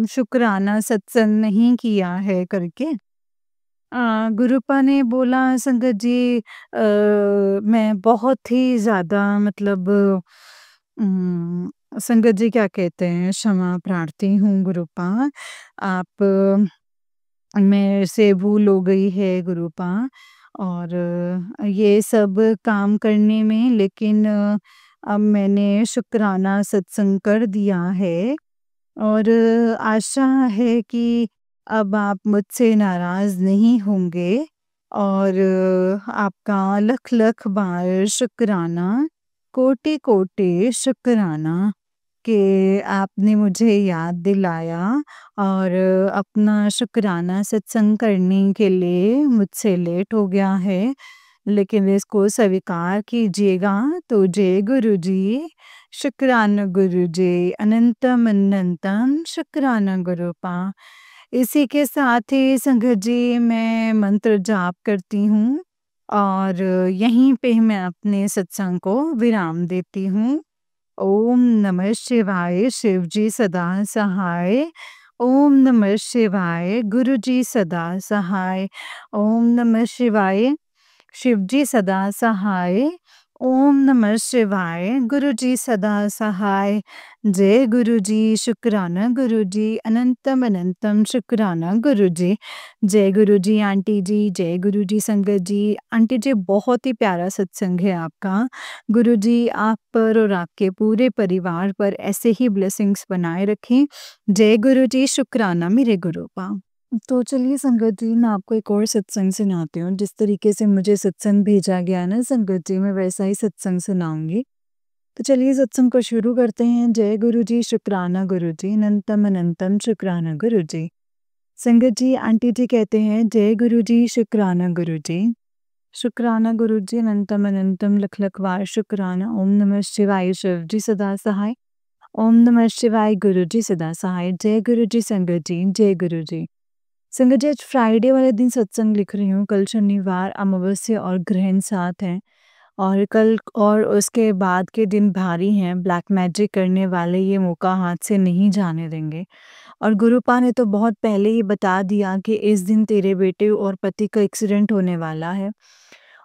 शुक्राना सत्संग नहीं किया है करके। गुरुपा ने बोला संगत जी, मैं बहुत ही ज़्यादा मतलब संगत जी क्या कहते हैं, क्षमा प्रार्थी हूँ गुरुपा। आप मेरे से भूल हो गई है गुरुपा, और ये सब काम करने में, लेकिन अब मैंने शुक्राना सत्संग कर दिया है और आशा है कि अब आप मुझसे नाराज़ नहीं होंगे, और आपका लख-लख बार शुक्राना, कोटि-कोटि शुक्राना कि आपने मुझे याद दिलाया और अपना शुक्राना सत्संग करने के लिए मुझसे लेट हो गया है, लेकिन इसको स्वीकार कीजिएगा। तो जय गुरु जी, शुक्राना गुरु जी, अनंतम अनंतम शुक्राना गुरुपा। इसी के साथ ही संगत जी मैं मंत्र जाप करती हूँ और यहीं पे मैं अपने सत्संग को विराम देती हूँ। ओम नमः शिवाय, शिव जी सदा सहाय। ओम नमः शिवाय, गुरु जी सदा सहाय। ओम नमः शिवाय, शिव जी सदा सहाय। ओम नमः शिवाय, गुरु जी सदा सहाय। जय गुरु जी, शुक्राना गुरु जी, अनंतम अनंतम शुक्राना गुरु जी। जय गुरु जी आंटी जी, जय गुरु जी संगत जी। आंटी जी बहुत ही प्यारा सत्संग है आपका। गुरु जी आप पर और आपके पूरे परिवार पर ऐसे ही ब्लेसिंग्स बनाए रखें। जय गुरु जी, शुक्राना मेरे गुरुपा। तो चलिए संगत जी, मैं आपको एक और सत्संग सुनाती हूँ। जिस तरीके से मुझे सत्संग भेजा गया ना संगत जी, मैं वैसा ही सत्संग सुनाऊँगी। तो चलिए सत्संग को शुरू करते हैं। जय गुरु जी, शुक्राना गुरु जी, अनंतम अनंतम शुक्राना गुरु जी। संगत जी, आंटी जी कहते हैं, जय गुरु जी, शुक्राना गुरु जी। शुक्राना गुरु जी, अनंतम अनंतम लख लख बार शुक्राना। ओम नमः शिवाय, शिव जी सदा सहाय। ओम नमः शिवाय, गुरु जी सदा सहाय। जय गुरु जी संगत जी, जय गुरु जी। संगत जी, आज फ्राइडे वाले दिन सत्संग लिख रही हूँ। कल शनिवार अमावस्या और ग्रहण साथ हैं, और कल और उसके बाद के दिन भारी हैं। ब्लैक मैजिक करने वाले ये मौका हाथ से नहीं जाने देंगे। और गुरुपा ने तो बहुत पहले ही बता दिया कि इस दिन तेरे बेटे और पति का एक्सीडेंट होने वाला है।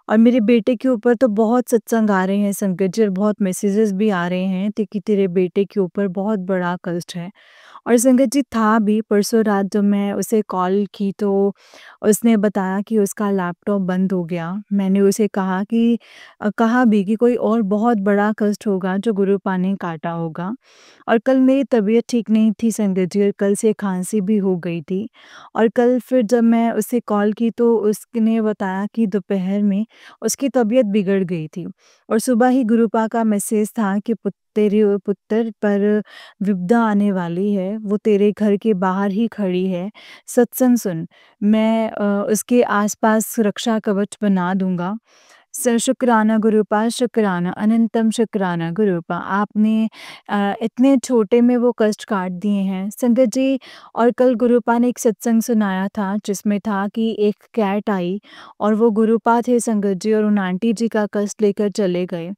और मेरे बेटे के ऊपर तो बहुत सत्संग आ रहे हैं संगत जी, और बहुत मैसेजेस भी आ रहे हैं कि तेरे बेटे के ऊपर बहुत बड़ा कष्ट है। और संगत जी था भी, परसों रात जब मैं उसे कॉल की तो उसने बताया कि उसका लैपटॉप बंद हो गया। मैंने उसे कहा कि कहा भी कि कोई और बहुत बड़ा कष्ट होगा जो गुरुपा ने काटा होगा। और कल मेरी तबीयत ठीक नहीं थी संगत जी, और कल से खांसी भी हो गई थी। और कल फिर जब मैं उसे कॉल की तो उसने बताया कि दोपहर में उसकी तबीयत बिगड़ गई थी, और सुबह ही गुरुपा का मैसेज था कि तेरे पुत्र पर विपदा आने वाली है, वो तेरे घर के बाहर ही खड़ी है, सत्संग सुन। मैं उसके आसपास सुरक्षा कवच बना दूंगा। शुक्राना गुरुपा, शुक्राना अनंतम शुक्राना गुरुपा। आपने इतने छोटे में वो कष्ट काट दिए हैं संगत जी। और कल गुरुपा ने एक सत्संग सुनाया था जिसमें था कि एक कैट आई और वो गुरुपा थे संगत जी, और उन आंटी जी का कष्ट लेकर चले गए।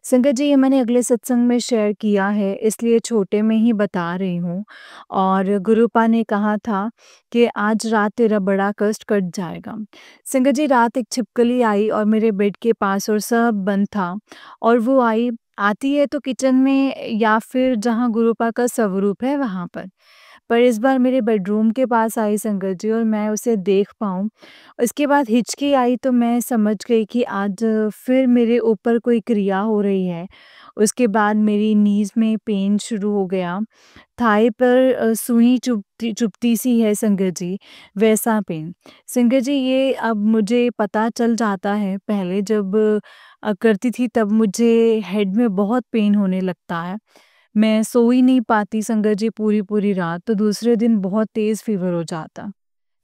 संगत जी, ये मैंने अगले सत्संग में शेयर किया है, इसलिए छोटे में ही बता रही हूँ। और गुरुपा ने कहा था कि आज रात तेरा बड़ा कष्ट कट जाएगा। संगत जी, रात एक छिपकली आई और मेरे बेड के पास, और सब बंद था, और वो आई आती है तो किचन में या फिर जहाँ गुरुपा का स्वरूप है वहाँ पर इस बार मेरे बेडरूम के पास आई संगत जी और मैं उसे देख पाऊँ। इसके बाद हिचकी आई तो मैं समझ गई कि आज फिर मेरे ऊपर कोई क्रिया हो रही है। उसके बाद मेरी नीज़ में पेन शुरू हो गया। थाई पर सुई चुभती चुभती सी है संगत जी, वैसा पेन। संगत जी ये अब मुझे पता चल जाता है, पहले जब करती थी तब मुझे हेड में बहुत पेन होने लगता है। मैं सो ही नहीं पाती संगत जी पूरी-पूरी रात, तो दूसरे दिन बहुत तेज़ फ़ीवर हो जाता।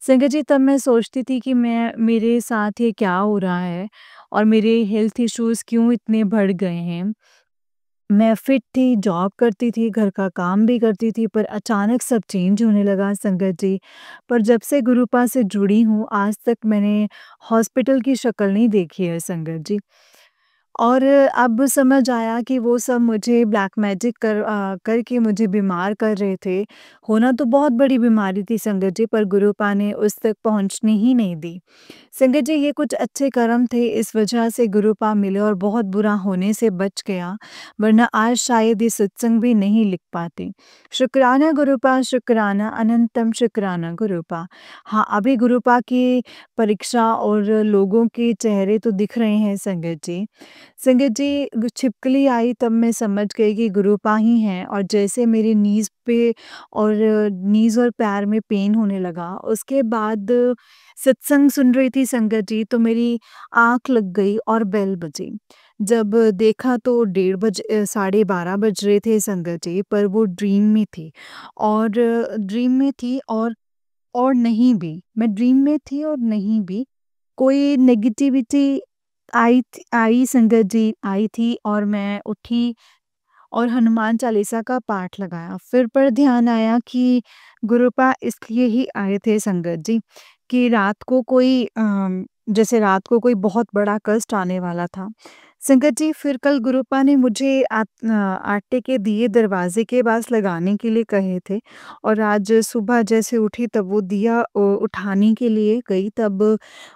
संगत जी तब मैं सोचती थी कि मैं मेरे साथ ये क्या हो रहा है और मेरे हेल्थ इश्यूज़ क्यों इतने बढ़ गए हैं। मैं फिट थी, जॉब करती थी, घर का काम भी करती थी, पर अचानक सब चेंज होने लगा संगत जी। पर जब से गुरुपा से जुड़ी हूँ, आज तक मैंने हॉस्पिटल की शक्ल नहीं देखी है संगत जी। और अब समझ आया कि वो सब मुझे ब्लैक मैजिक करके मुझे बीमार कर रहे थे। होना तो बहुत बड़ी बीमारी थी संगत जी, पर गुरुपा ने उस तक पहुँचने ही नहीं दी। संगत जी ये कुछ अच्छे कर्म थे, इस वजह से गुरुपा मिले और बहुत बुरा होने से बच गया, वरना आज शायद ये सत्संग भी नहीं लिख पाती। शुक्राना गुरुपा, शुक्राना, अनंतम शुक्राना गुरुपा। हाँ, अभी गुरुपा की परीक्षा और लोगों के चेहरे तो दिख रहे हैं संगत जी। संगत जी छिपकली आई तब मैं समझ गई कि गुरुपा ही हैं और जैसे मेरी नीज़ पे और नीज़ और पैर में पेन होने लगा, उसके बाद सत्संग सुन रही थी संगत जी तो मेरी आँख लग गई और बेल बजी। जब देखा तो डेढ़ साढ़े 12 बज रहे थे संगत जी, पर वो ड्रीम में थी और ड्रीम में थी और नहीं भी। मैं ड्रीम में थी और नहीं भी। कोई नेगेटिविटी आई संगत जी आई थी और मैं उठी और हनुमान चालीसा का पाठ लगाया। फिर पर ध्यान आया कि गुरुपा इसलिए ही आए थे संगत जी कि रात को कोई जैसे रात को कोई बहुत बड़ा कष्ट आने वाला था। संगत जी फिर कल गुरुपा ने मुझे आटे के दिए दरवाजे के पास लगाने के लिए कहे थे और आज सुबह जैसे उठी तब वो दिया उठाने के लिए गई तब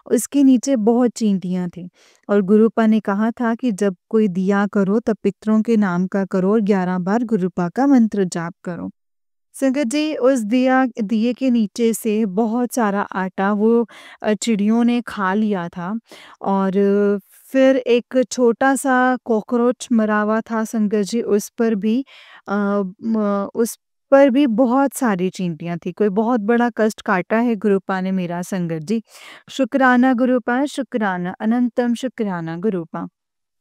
उसके नीचे बहुत चींटियाँ थी। और गुरुपा ने कहा था कि जब कोई दिया करो तब पितरों के नाम का करो और 11 बार गुरुपा का मंत्र जाप करो। संगत जी उस दिए के नीचे से बहुत सारा आटा वो चिड़ियों ने खा लिया था और फिर एक छोटा-सा कॉकरोच मरा हुआ था संगत जी उस पर भी बहुत सारी चींटियाँ थी। कोई बहुत बड़ा कष्ट काटा है गुरुपा ने मेरा संगत जी। शुक्राना गुरुपा, शुक्राना, अनंतम शुक्राना गुरुपा।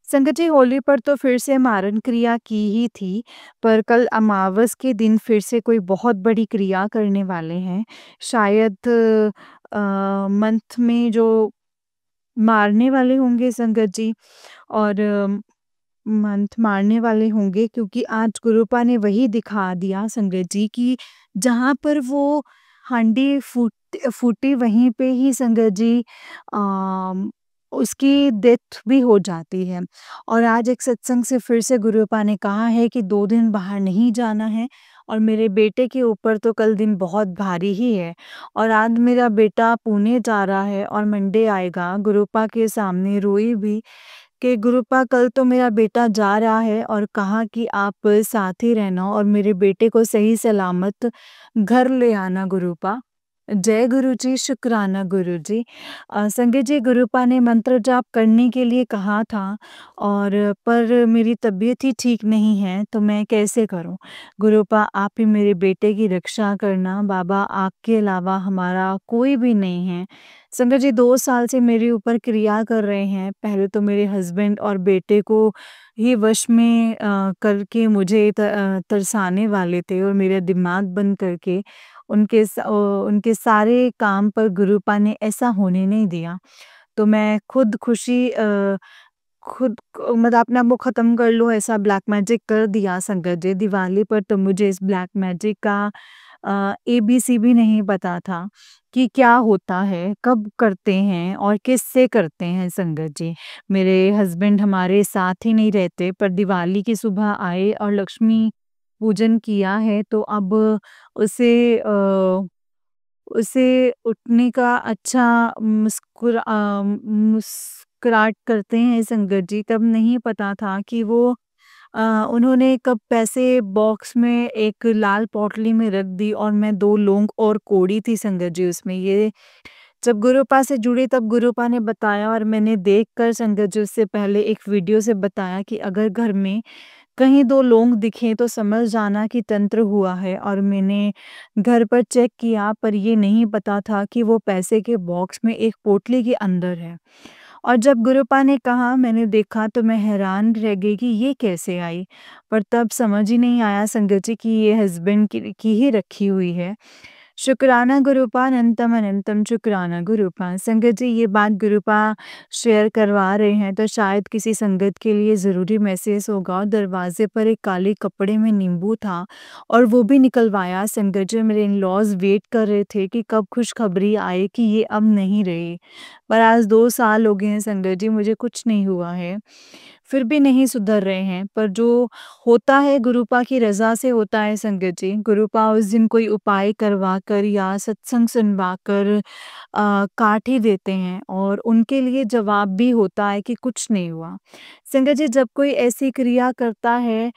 संगत जी होली पर तो फिर से मारन क्रिया की ही थी, पर कल अमावस के दिन फिर से कोई बहुत बड़ी क्रिया करने वाले हैं। शायद मंथ में जो मारने वाले होंगे संगत जी और मंथ मारने वाले होंगे क्योंकि आज गुरुपा ने वही दिखा दिया संगत जी कि जहाँ पर वो हांडी फूटी वहीं पे ही संगत जी उसकी डेथ भी हो जाती है और आज एक सत्संग से फिर से गुरुपा ने कहा है कि 2 दिन बाहर नहीं जाना है और मेरे बेटे के ऊपर तो कल दिन बहुत भारी ही है और आज मेरा बेटा पुणे जा रहा है और मंडे आएगा। गुरुपा के सामने रोई भी कि गुरुपा कल तो मेरा बेटा जा रहा है और कहा कि आप साथ ही रहना और मेरे बेटे को सही सलामत घर ले आना गुरुपा। जय गुरु जी, शुक्राना गुरु जी। संगत जी गुरुपा ने मंत्र जाप करने के लिए कहा था और पर मेरी तबीयत ही ठीक नहीं है तो मैं कैसे करूं? गुरुपा आप ही मेरे बेटे की रक्षा करना, बाबा आपके अलावा हमारा कोई भी नहीं है। संगत जी 2 साल से मेरे ऊपर क्रिया कर रहे हैं। पहले तो मेरे हस्बैंड और बेटे को ही वश में करके मुझे तरसाने वाले थे और मेरा दिमाग बंद करके उनके सारे काम पर गुरुपा ने ऐसा होने नहीं दिया। तो मैं खुद खुद क मतलब अपने आप को ख़त्म कर लूँ ऐसा ब्लैक मैजिक कर दिया संगत जी। दिवाली पर तो मुझे इस ब्लैक मैजिक का एबीसी भी नहीं पता था कि क्या होता है, कब करते हैं और किससे करते हैं संगत जी। मेरे हस्बैंड हमारे साथ ही नहीं रहते पर दिवाली की सुबह आए और लक्ष्मी पूजन किया है तो अब उसे उठने का अच्छा मुस्कुराहट करते हैं संगत जी, तब नहीं पता था कि वो उन्होंने कब पैसे बॉक्स में एक लाल पोटली में रख दी और मैं 2 लौंग और कोड़ी थी संगत जी उसमें। ये जब गुरुपा से जुड़ी तब गुरुपा ने बताया और मैंने देखकर संगत जी उससे पहले एक वीडियो से बताया कि अगर घर में कहीं 2 लौंग दिखें तो समझ जाना कि तंत्र हुआ है। और मैंने घर पर चेक किया पर ये नहीं पता था कि वो पैसे के बॉक्स में एक पोटली के अंदर है। और जब गुरुपा ने कहा मैंने देखा तो मैं हैरान रह गई कि ये कैसे आई? पर तब समझ ही नहीं आया संगत जी कि ये हस्बैंड की ही रखी हुई है। शुक्राना गुरुपा अनंतम अनंतम शुक्राना गुरुपा। संगत जी ये बात गुरुपा शेयर करवा रहे हैं तो शायद किसी संगत के लिए ज़रूरी मैसेज होगा। और दरवाजे पर एक काले कपड़े में नींबू था और वो भी निकलवाया संगत जी। मेरे इन-लॉज़ वेट कर रहे थे कि कब खुशखबरी आए कि ये अब नहीं रहे। पर आज 2 साल हो गए हैं संगत जी, मुझे कुछ नहीं हुआ है। फिर भी नहीं सुधर रहे हैं, पर जो होता है गुरुपा की रज़ा से होता है संगत जी। गुरुपा उस दिन कोई उपाय करवाकर या सत्संग सुनवाकर काट ही देते हैं और उनके लिए जवाब भी होता है कि कुछ नहीं हुआ। संगत जी जब कोई ऐसी क्रिया करता है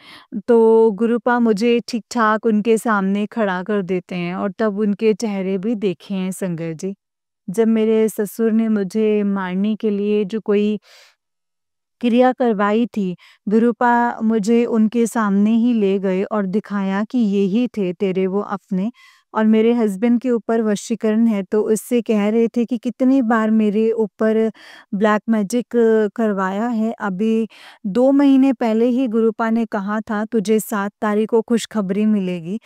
तो गुरुपा मुझे ठीक-ठाक उनके सामने खड़ा कर देते हैं और तब उनके चेहरे भी देखे हैं संगत जी। जब मेरे ससुर ने मुझे मारने के लिए जो कोई क्रिया करवाई थी, गुरुपा मुझे उनके सामने ही ले गए और दिखाया कि ये ही थे तेरे वो अपने। और मेरे हस्बैंड के ऊपर वशीकरण है तो उससे कह रहे थे कि कितनी बार मेरे ऊपर ब्लैक मैजिक करवाया है। अभी 2 महीने पहले ही गुरुपा ने कहा था तुझे 7 तारीख को खुशखबरी मिलेगी।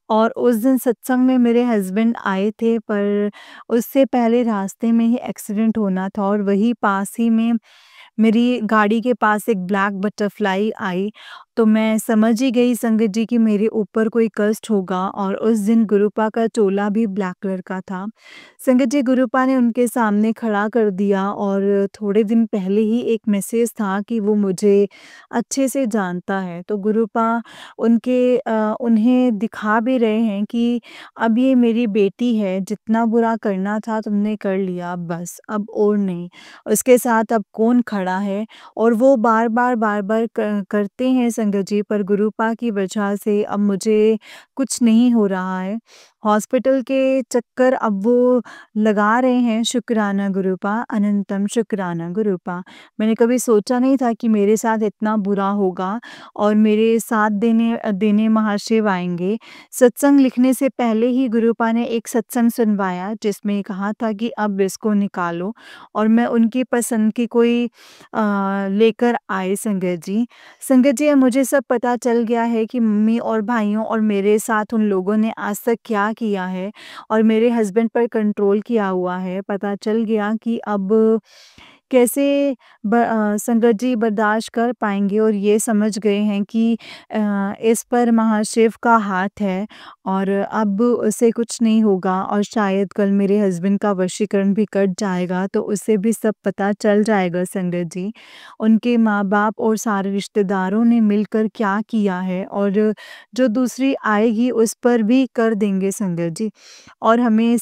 और उस दिन सत्संग में मेरे हस्बैंड आए थे पर उससे पहले रास्ते में ही एक्सीडेंट होना था और वही पास ही में मेरी गाड़ी के पास एक ब्लैक बटरफ्लाई आई, तो मैं समझ ही गई संगत जी कि मेरे ऊपर कोई कष्ट होगा। और उस दिन गुरुपा का चोला भी ब्लैक कलर का था। संगत जी गुरुपा ने उनके सामने खड़ा कर दिया और थोड़े दिन पहले ही एक मैसेज था कि वो मुझे अच्छे से जानता है। तो गुरुपा उन्हें दिखा भी रहे हैं कि अब ये मेरी बेटी है, जितना बुरा करना था तुमने कर लिया, अब बस, अब और नहीं। उसके साथ अब कौन खड़ा है? और वो बार-बार, बार-बार करते हैं संगत जी पर गुरुपा की वजह से अब मुझे कुछ नहीं हो रहा है। हॉस्पिटल के चक्कर अब वो लगा रहे हैं, शुक्राना गुरुपा, अनंतम शुक्राना गुरुपा। मैंने कभी सोचा नहीं था कि मेरे साथ इतना बुरा होगा और मेरे साथ देने महाशिव आएँगे। सत्संग लिखने से पहले ही गुरुपा ने एक सत्संग सुनवाया जिसमें कहा था कि अब इसको निकालो। और मैं उनकी पसंद की कोई लेकर आए संगत जी। संगत जी अब मुझे सब पता चल गया है कि मम्मी और भाइयों और मेरे साथ उन लोगों ने आज तक क्या किया है और मेरे हस्बैंड पर कंट्रोल किया हुआ है। पता चल गया कि अब कैसे संगत जी बर्दाश्त कर पाएँगे और ये समझ गए हैं कि इस पर महाशिव का हाथ है और अब उसे कुछ नहीं होगा। और शायद कल मेरे हस्बैंड का वशीकरण भी कट जाएगा तो उसे भी सब पता चल जाएगा संगत जी। उनके माँ-बाप और सारे रिश्तेदारों ने मिलकर क्या किया है और जो दूसरी आएगी उस पर भी कर देंगे संगत जी। और हमें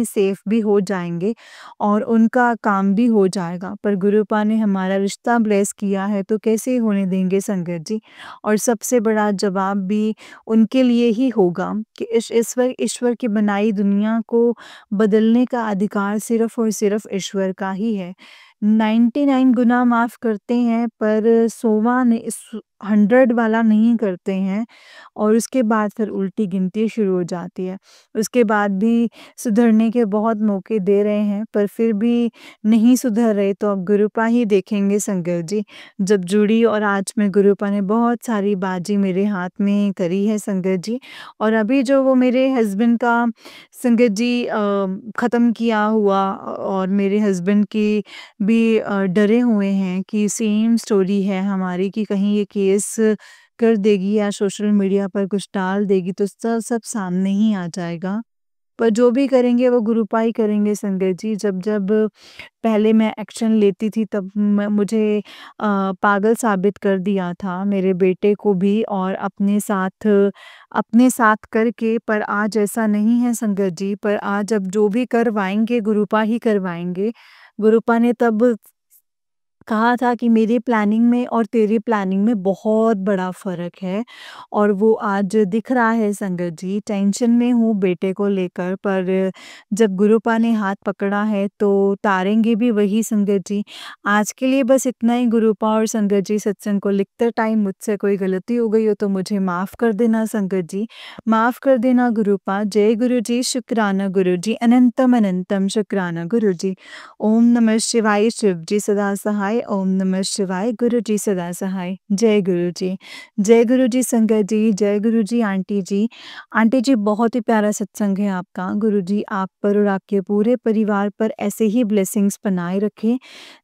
सेफ भी हो जाएँगे और उनका काम भी हो जाएगा। पर गुरुपा ने हमारा रिश्ता ब्लेस किया है तो कैसे होने देंगे संगत जी। और सबसे बड़ा जवाब भी उनके लिए ही होगा कि इस ईश्वर की बनाई दुनिया को बदलने का अधिकार सिर्फ़ और सिर्फ़ ईश्वर का ही है। 99 गुना माफ़ करते हैं पर 100वाँ 100 वाला नहीं करते हैं और उसके बाद फिर उल्टी गिनती शुरू हो जाती है। उसके बाद भी सुधरने के बहुत मौके दे रहे हैं पर फिर भी नहीं सुधर रहे तो अब गुरुपा ही देखेंगे संगत जी। जब जुड़ी और आज में गुरुपा ने बहुत सारी बाजी मेरे हाथ में करी है संगत जी। और अभी जो वो मेरे हस्बैंड का संगत जी ख़त्म किया हुआ और मेरे हस्बैंड की भी डरे हुए हैं कि सेम स्टोरी है हमारी कि कहीं ये केस कर देगी या सोशल मीडिया पर कुछ डाल देगी तो सब सब सामने ही आ जाएगा। पर जो भी करेंगे वो गुरुपा ही करेंगे संगत जी। जब पहले मैं एक्शन लेती थी तब पागल साबित कर दिया था मेरे बेटे को भी और अपने साथ करके। पर आज ऐसा नहीं है संगत जी, पर आज अब जो भी करवाएँगे गुरुपा ही करवाएँगे। गुरुपा ने तब कहा था कि मेरी प्लानिंग में और तेरी प्लानिंग में बहुत बड़ा फ़र्क है और वो आज दिख रहा है संगत जी। टेंशन में हूँ बेटे को लेकर, पर जब गुरुपा ने हाथ पकड़ा है तो तारेंगे भी वही संगत जी। आज के लिए बस इतना ही गुरुपा और संगत जी। सत्संग को लिखते टाइम मुझसे कोई गलती हो गई हो तो मुझे माफ़ कर देना संगत जी। माफ़ कर देना गुरुपा। जय गुरु जी, शुक्राना गुरु जी, अनंतम अनंतम शुक्राना गुरु जी। ओम नमः शिवाय, शिव जी सदा सहाय। ओम नमः शिवाय, गुरु जी सदा सहाय। जय गुरु जी। जय गुरु जी संगत जी, जय गुरु जी आंटी जी। आंटी जी बहुत ही प्यारा सत्संग है आपका। गुरु जी आप पर और आपके पूरे परिवार पर ऐसे ही ब्लेसिंग्स बनाए रखें।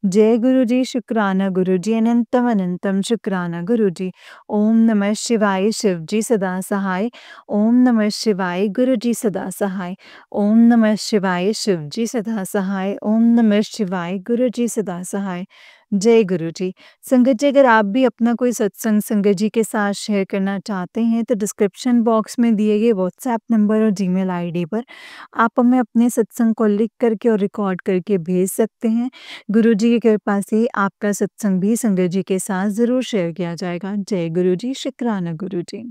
जय गुरु जी, शुक्राना गुरु जी, अनंतम अनंतम शुक्राना गुरु जी। ओम नमः शिवाय, शिव जी सदा सहाय। ओम नमः शिवाय, गुरु जी सदा सहाय। ओम नमः शिवाय, शिव जी सदा सहाय। ओम नमः शिवाय, गुरु जी सदा सहाय। जय गुरु जी। संगत जी अगर आप भी अपना कोई सत्संग संगत जी के साथ शेयर करना चाहते हैं तो डिस्क्रिप्शन बॉक्स में दिए गए व्हाट्सएप नंबर और जीमेल आईडी पर आप हमें अपने सत्संग को लिख करके और रिकॉर्ड करके भेज सकते हैं। गुरु जी की कृपा से आपका सत्संग भी संगत जी के साथ ज़रूर शेयर किया जाएगा। जय गुरु जी, शुक्राना गुरु जी।